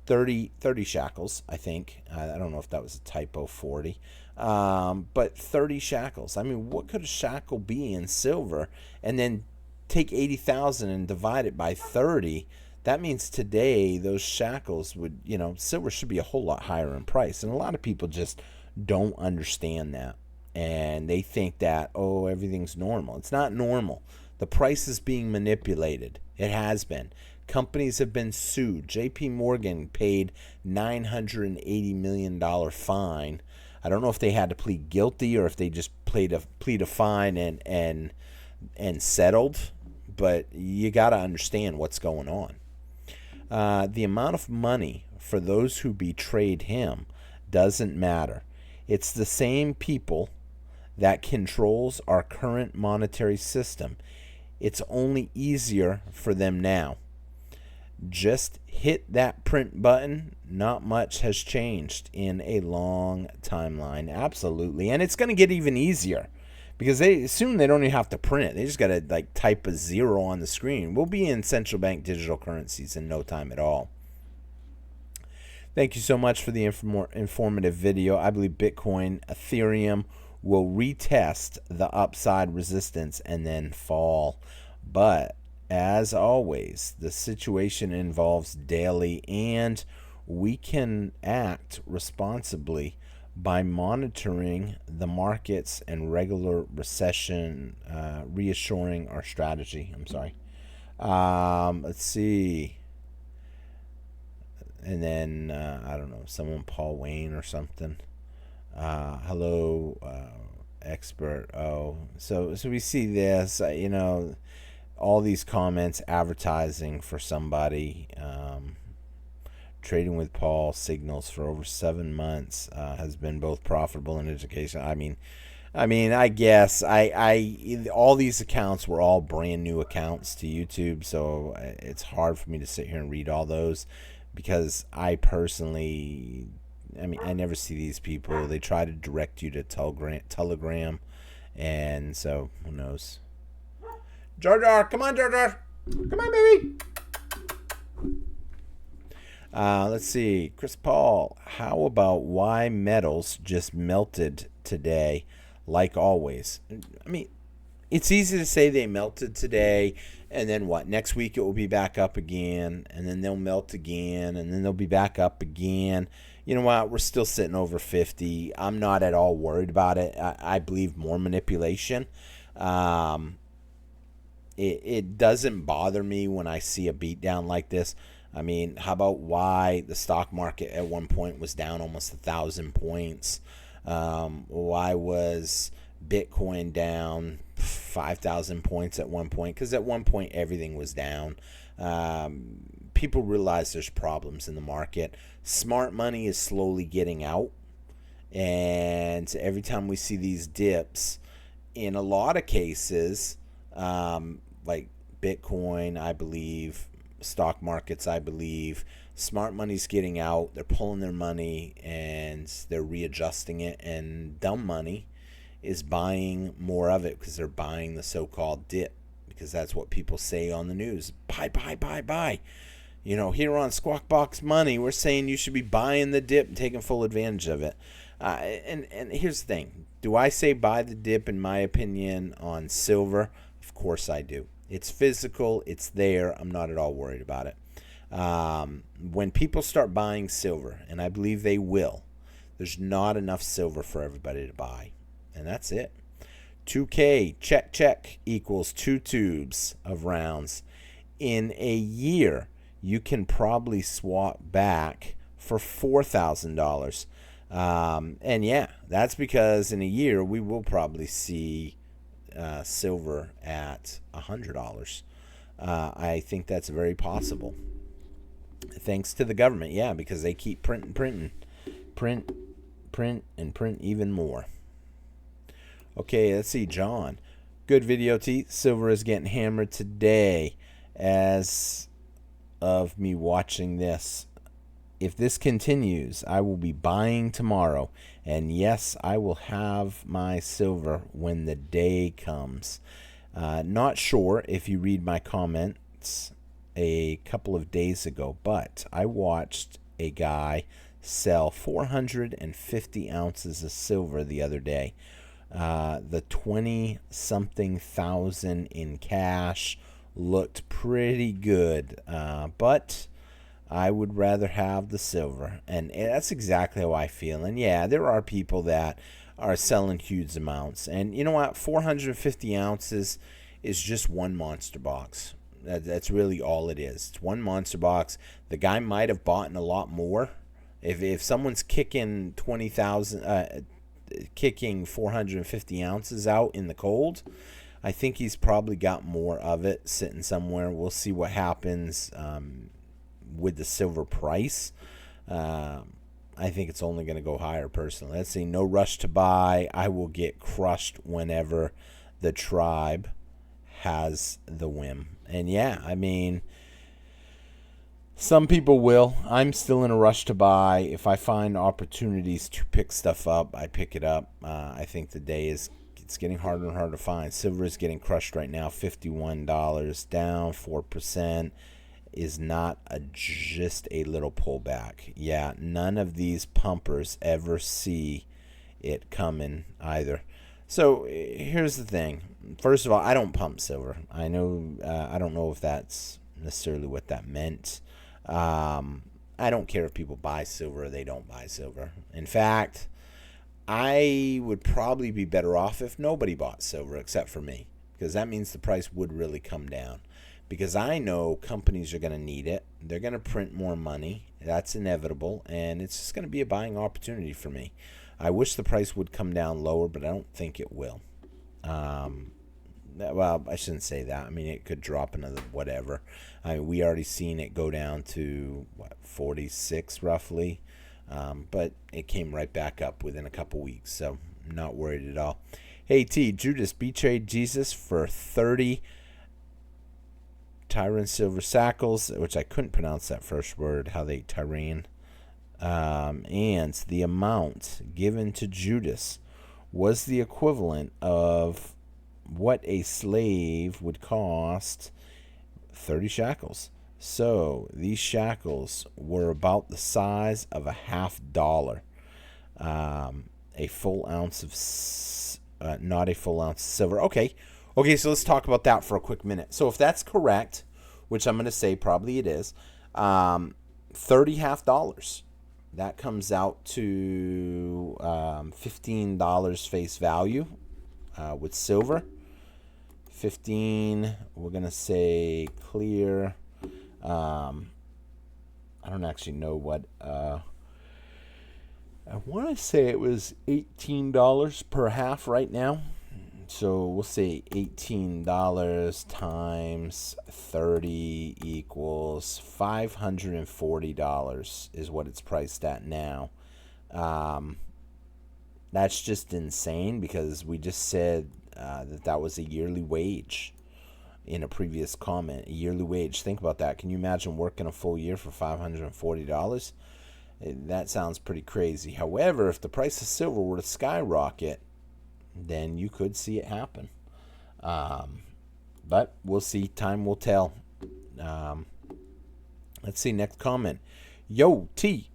30 shekels, I think. I don't know if that was a typo, 40. But 30 shekels. I mean, what could a shekel be in silver? And then take 80,000 and divide it by 30. That means today those shekels would, silver should be a whole lot higher in price. And a lot of people just don't understand that. And they think that, oh, everything's normal. It's not normal. The price is being manipulated. It has been. Companies have been sued. JP Morgan paid $980 million fine. I don't know if they had to plead guilty or if they just plead a fine and settled, but you got to understand what's going on. The amount of money for those who betrayed him doesn't matter. It's the same people that controls our current monetary system. It's only easier for them now. Just hit that print button. Not much has changed in a long timeline. Absolutely. And it's going to get even easier because soon they don't even have to print it. They just got to type a 0 on the screen. We'll be in central bank digital currencies in no time at all. Thank you so much for the informative video. I believe Bitcoin, Ethereum will retest the upside resistance and then fall. But as always, the situation involves daily, and we can act responsibly by monitoring the markets and regular recession, reassuring our strategy. I'm sorry. Let's see. And then, I don't know, someone, Paul Wayne or something. Hello, expert. Oh, so we see this, all these comments advertising for somebody. Trading with Paul signals for over 7 months has been both profitable and educational. I mean, I guess all these accounts were all brand new accounts to YouTube, so it's hard for me to sit here and read all those because I personally, I never see these people. They try to direct you to Telegram, and so who knows. Jar Jar, come on, Jar Jar. Come on, baby. Let's see. Chris Paul, how about why metals just melted today like always? I mean, it's easy to say they melted today, and then what? Next week it will be back up again, and then they'll melt again, and then they'll be back up again. You know what? We're still sitting over 50. I'm not at all worried about it. I believe more manipulation. It doesn't bother me when I see a beatdown like this. I mean, how about why the stock market at one point was down almost 1,000 points? Why was Bitcoin down 5,000 points at one point? Because at one point everything was down. People realize there's problems in the market. Smart money is slowly getting out. And every time we see these dips, in a lot of cases, like Bitcoin, I believe, stock markets, I believe, smart money's getting out. They're pulling their money and they're readjusting it, and dumb money is buying more of it because they're buying the so-called dip, because that's what people say on the news. Buy, buy, buy, buy. Here on Squawk Box Money, we're saying you should be buying the dip and taking full advantage of it. And here's the thing. Do I say buy the dip, in my opinion, on silver? Of course I do. It's physical. It's there. I'm not at all worried about it. When people start buying silver, and I believe they will, there's not enough silver for everybody to buy. And that's it. 2K, check, equals 2 tubes of rounds. In a year, you can probably swap back for $4,000. And yeah, that's because in a year, we will probably see silver at $100. I think that's very possible. Thanks to the government, yeah, because they keep printing, print, and print even more. Okay, let's see, John. Good video, T. Silver is getting hammered today as of me watching this. If this continues, I will be buying tomorrow. And yes, I will have my silver when the day comes. Not sure if you read my comments a couple of days ago, but I watched a guy sell 450 ounces of silver the other day. The 20-something thousand in cash looked pretty good, but I would rather have the silver, and that's exactly how I feel. And yeah, there are people that are selling huge amounts, and you know what, 450 ounces is just one monster box. That's really all it is. It's one monster box. The guy might have bought in a lot more. If someone's kicking 20,000 kicking 450 ounces out in the cold, I think he's probably got more of it sitting somewhere. We'll see what happens with the silver price. I think it's only going to go higher personally. Let's see, no rush to buy. I will get crushed whenever the tribe has the whim. And yeah, I mean, some people will. I'm still in a rush to buy. If I find opportunities to pick stuff up, I pick it up. I think the day it's getting harder and harder to find. Silver is getting crushed right now, $51, down 4%. Is not just a little pullback. Yeah, none of these pumpers ever see it coming either. So here's the thing. First of all, I don't pump silver. I know. I don't know if that's necessarily what that meant. I don't care if people buy silver or they don't buy silver. In fact, I would probably be better off if nobody bought silver except for me, because that means the price would really come down. Because I know companies are going to need it. They're going to print more money. That's inevitable, and it's just going to be a buying opportunity for me. I wish the price would come down lower, but I don't think it will. Well, I shouldn't say that. I mean, it could drop another whatever. I mean, we already seen it go down to, 46 roughly. But it came right back up within a couple weeks, so I'm not worried at all. Hey, T, Judas betrayed Jesus for 30 Tyran silver shackles, which I couldn't pronounce that first word, how they Tyran. And the amount given to Judas was the equivalent of what a slave would cost, 30 shackles. So these shackles were about the size of a $50. A full ounce of, not a full ounce of silver. Okay, so let's talk about that for a quick minute. So if that's correct, which I'm going to say probably it is, 30 $50. That comes out to $15 face value with silver. 15, we're going to say clear. I don't actually know what. I want to say it was $18 per half right now. So we'll say $18 times 30 equals $540 is what it's priced at now. That's just insane, because we just said that was a yearly wage in a previous comment. A yearly wage. Think about that. Can you imagine working a full year for $540? That sounds pretty crazy. However, if the price of silver were to skyrocket, then you could see it happen. But we'll see. Time will tell. Let's see. Next comment. Yo, T.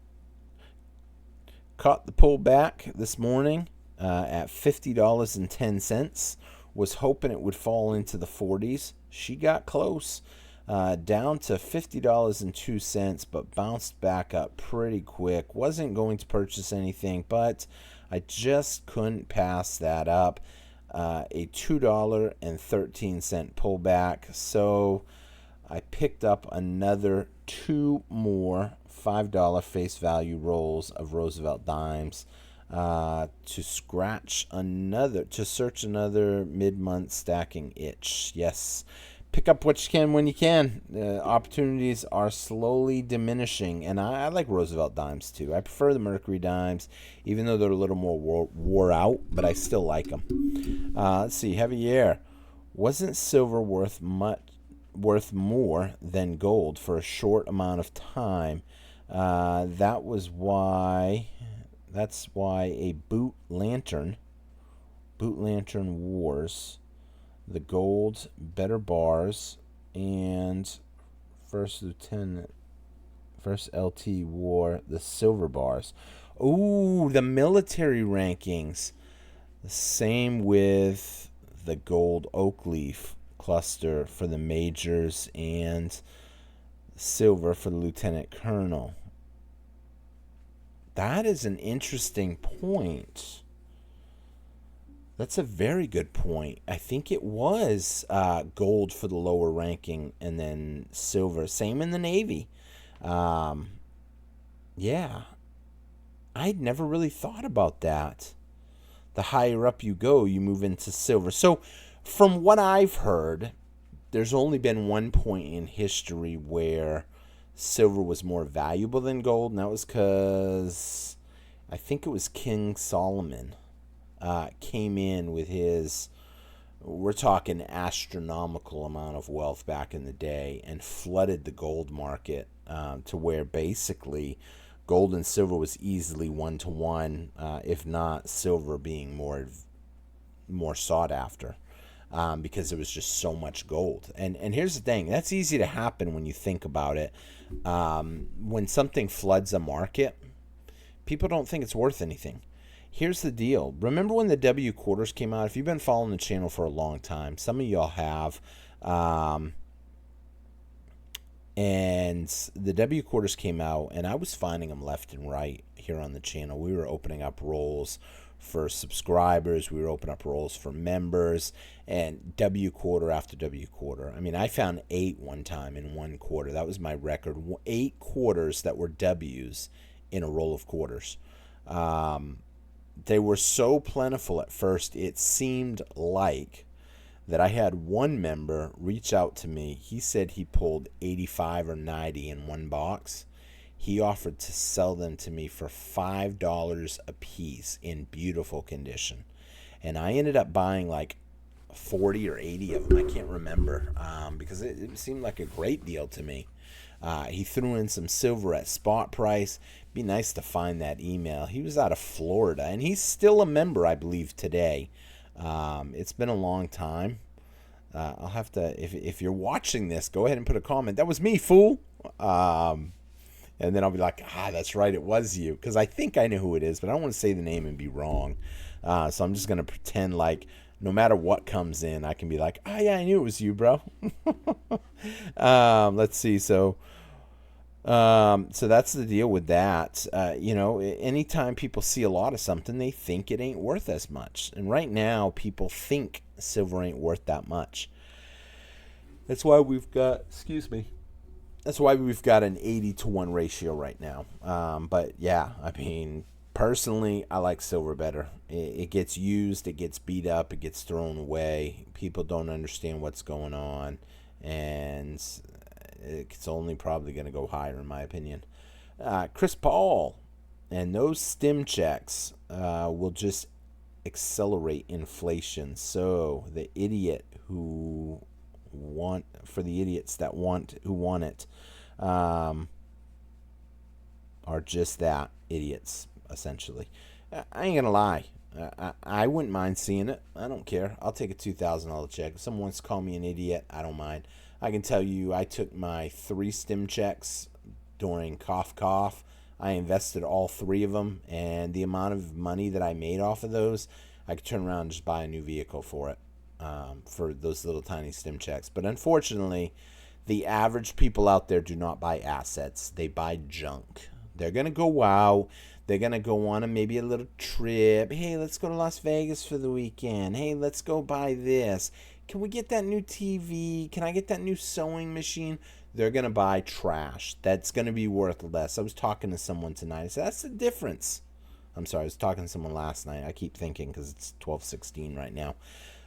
Caught the pullback this morning at $50.10. Was hoping it would fall into the 40s. She got close. Down to $50.02, but bounced back up pretty quick. Wasn't going to purchase anything, but I just couldn't pass that up. a $2.13 pullback. So I picked up another 2 more $5 face value rolls of Roosevelt dimes to search another mid-month stacking itch. Yes, pick up what you can when you can. Opportunities are slowly diminishing, and I like Roosevelt dimes too. I prefer the Mercury dimes, even though they're a little more wore out, but I still like them. Let's see, heavy air. Wasn't silver worth more than gold for a short amount of time? That's why a boot lantern wars the gold better bars, and first LT wore the silver bars. Ooh, the military rankings. The same with the gold oak leaf cluster for the majors and silver for the lieutenant colonel. That is an interesting point. That's a very good point. I think it was gold for the lower ranking and then silver. Same in the Navy. Yeah. I'd never really thought about that. The higher up you go, you move into silver. So from what I've heard, there's only been one point in history where silver was more valuable than gold, and that was because I think it was King Solomon came in with his, we're talking astronomical amount of wealth back in the day, and flooded the gold market to where basically gold and silver was easily 1-to-1, if not silver being more sought after. Because there was just so much gold. And here's the thing, that's easy to happen when you think about it. When something floods a market, people don't think it's worth anything. Here's the deal. Remember when the W quarters came out? If you've been following the channel for a long time, some of y'all have. And the W quarters came out, and I was finding them left and right here on the channel. We were opening up rolls for subscribers. We were opening up rolls for members, and W quarter after W quarter. I mean, I found 8 one time in one quarter. That was my record. 8 quarters that were W's in a roll of quarters. They were so plentiful at first, it seemed like that I had one member reach out to me. He said he pulled 85 or 90 in one box. He offered to sell them to me for $5 a piece in beautiful condition. And I ended up buying like 40 or 80 of them. I can't remember because it seemed like a great deal to me. He threw in some silver at spot price. Be nice to find that email. He was out of Florida, and he's still a member, I believe, today. It's been a long time. I'll have to, if you're watching this, go ahead and put a comment. That was me, fool. And then I'll be like, that's right, it was you. Because I think I know who it is, but I don't want to say the name and be wrong. So I'm just going to pretend like no matter what comes in, I can be like, yeah, I knew it was you, bro. Let's see. So that's the deal with that. Anytime people see a lot of something, they think it ain't worth as much. And right now, people think silver ain't worth that much. That's why we've got, That's why we've got an 80-to-1 ratio right now. But yeah, I mean, personally, I like silver better. It gets used, it gets beat up, it gets thrown away. People don't understand what's going on, and it's only probably going to go higher, in my opinion. Chris Paul, and those stim checks will just accelerate inflation. So the idiots who want it are just that, idiots, essentially. I ain't gonna lie. I wouldn't mind seeing it. I don't care. I'll take a $2,000 check. If someone wants to call me an idiot, I don't mind. I can tell you I took my 3 stim checks during cough. I invested all 3 of them, and the amount of money that I made off of those, I could turn around and just buy a new vehicle for it, for those little tiny stim checks. But unfortunately, the average people out there do not buy assets. They buy junk. They're going to go wow. They're going to go on maybe a little trip. Hey, let's go to Las Vegas for the weekend. Hey, let's go buy this. Can we get that new TV? Can I get that new sewing machine? They're going to buy trash. That's going to be worth less. I was talking to someone tonight. I said, that's the difference. I'm sorry, I was talking to someone last night. I keep thinking because it's 12:16 right now.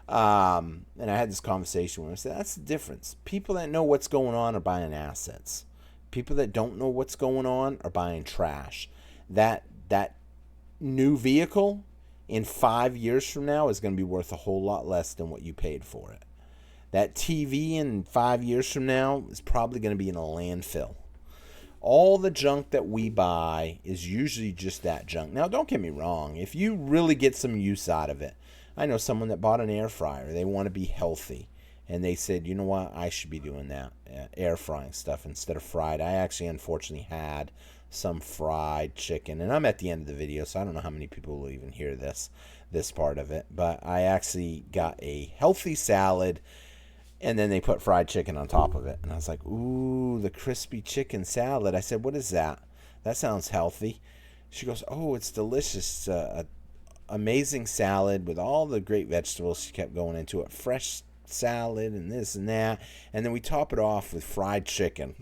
And I had this conversation where I said, that's the difference. People that know what's going on are buying assets. People that don't know what's going on are buying trash. That new vehicle in 5 years from now is going to be worth a whole lot less than what you paid for it. That TV in 5 years from now is probably going to be in a landfill. All the junk that we buy is usually just that junk. Now, don't get me wrong. If you really get some use out of it, I know someone that bought an air fryer. They want to be healthy. And they said, you know what? I should be doing that, air frying stuff instead of fried. I actually, unfortunately, had some fried chicken. And I'm at the end of the video, so I don't know how many people will even hear this part of it. But I actually got a healthy salad, and then they put fried chicken on top of it. And I was like, ooh, the crispy chicken salad. I said, what is that? That sounds healthy. She goes, oh, it's delicious. Amazing salad with all the great vegetables. She kept going into it. Fresh salad and this and that. And then we top it off with fried chicken.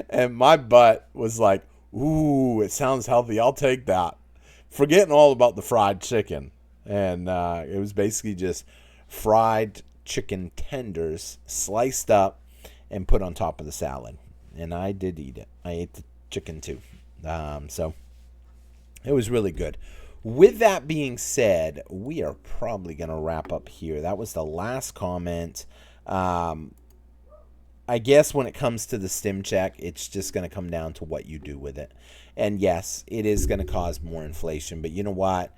And my butt was like, ooh, it sounds healthy. I'll take that. Forgetting all about the fried chicken. And it was basically just fried chicken tenders sliced up and put on top of the salad. And I did eat it. I ate the chicken too. So it was really good. With that being said, we are probably going to wrap up here. That was the last comment. I guess when it comes to the stim check, it's just going to come down to what you do with it. And yes, it is going to cause more inflation. But you know what?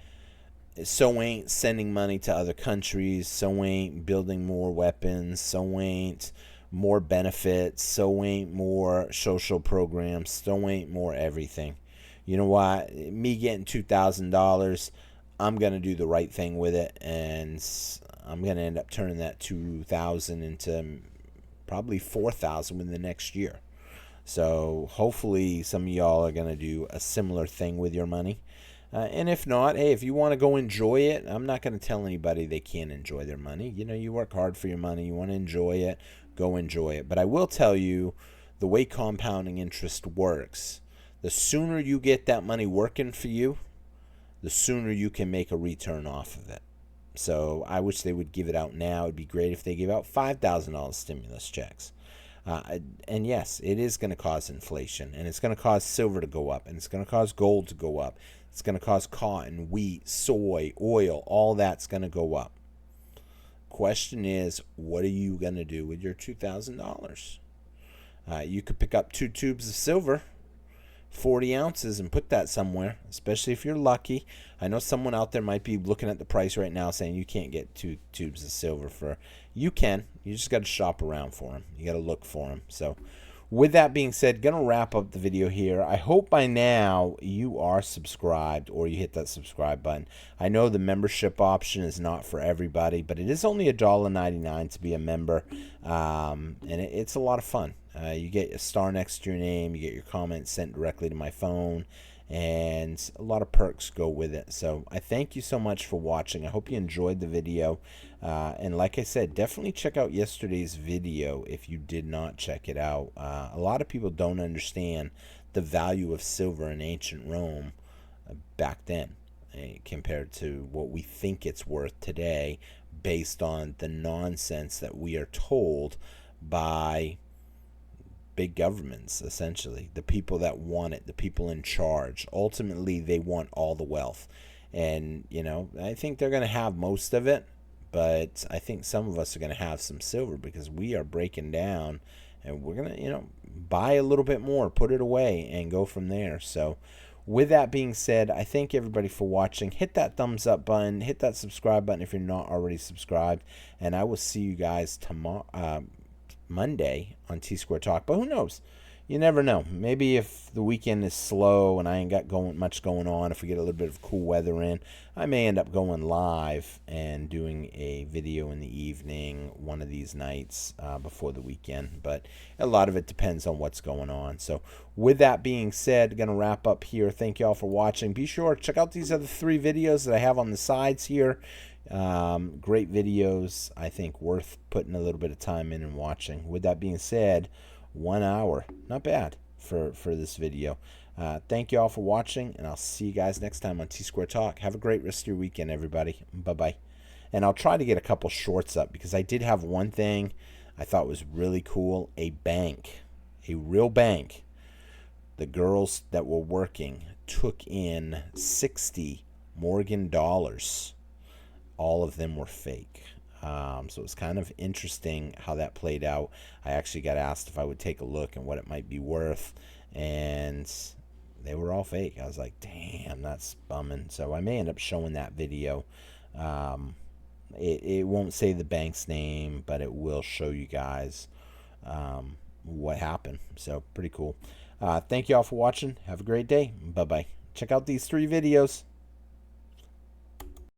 So ain't sending money to other countries. So ain't building more weapons. So ain't more benefits. So ain't more social programs. So ain't more everything. You know what? Me getting $2,000, I'm going to do the right thing with it. And I'm going to end up turning that $2,000 into probably $4,000 within the next year. So hopefully some of y'all are going to do a similar thing with your money. And if not, hey, if you want to go enjoy it, I'm not going to tell anybody they can't enjoy their money. You know, you work hard for your money. You want to enjoy it, go enjoy it. But I will tell you, the way compounding interest works, the sooner you get that money working for you, the sooner you can make a return off of it. So I wish they would give it out now. It'd be great if they gave out $5,000 stimulus checks. And yes, it is going to cause inflation, and it's going to cause silver to go up, and it's going to cause gold to go up. It's going to cause cotton, wheat, soy, oil, all that's going to go up. Question is, what are you going to do with your $2,000? You could pick up 2 tubes of silver, 40 ounces, and put that somewhere, especially if you're lucky. I know someone out there might be looking at the price right now saying you can't get 2 tubes of silver for. You can. You just got to shop around for them. You got to look for them. So with that being said, going to wrap up the video here. I hope by now you are subscribed or you hit that subscribe button. I know the membership option is not for everybody, but it is only $1.99 to be a member, and it's a lot of fun. You get a star next to your name. You get your comments sent directly to my phone, and a lot of perks go with it. So I thank you so much for watching. I hope you enjoyed the video. And like I said, definitely check out yesterday's video if you did not check it out. A lot of people don't understand the value of silver in ancient Rome back then compared to what we think it's worth today based on the nonsense that we are told by big governments, essentially. The people that want it, the people in charge. Ultimately, they want all the wealth. And, you know, I think they're going to have most of it. But I think some of us are going to have some silver because we are breaking down, and we're going to, you know, buy a little bit more, put it away, and go from there. So with that being said, I thank everybody for watching. Hit that thumbs up button. Hit that subscribe button if you're not already subscribed. And I will see you guys tomorrow, Monday on T-Square Talk. But who knows? you never know. Maybe if the weekend is slow and I ain't got much going on, if we get a little bit of cool weather in, I may end up going live and doing a video in the evening one of these nights before the weekend. But a lot of it depends on what's going on. So with that being said, going to wrap up here. Thank you all for watching. Be sure to check out these other 3 videos that I have on the sides here. Great videos, I think worth putting a little bit of time in and watching. With that being said, 1 hour, not bad for this video. Thank you all for watching, and I'll see you guys next time on T-Square Talk. Have a great rest of your weekend, everybody. Bye-bye. And I'll try to get a couple shorts up, because I did have one thing I thought was really cool. A bank, a real bank. The girls that were working took in 60 Morgan dollars. All of them were fake. So it was kind of interesting how that played out. I actually got asked if I would take a look and what it might be worth, and they were all fake. I was like, damn, that's bumming. So I may end up showing that video. It won't say the bank's name, but it will show you guys what happened. So pretty cool. Thank you all for watching. Have a great day. Bye-bye. Check out these 3 videos.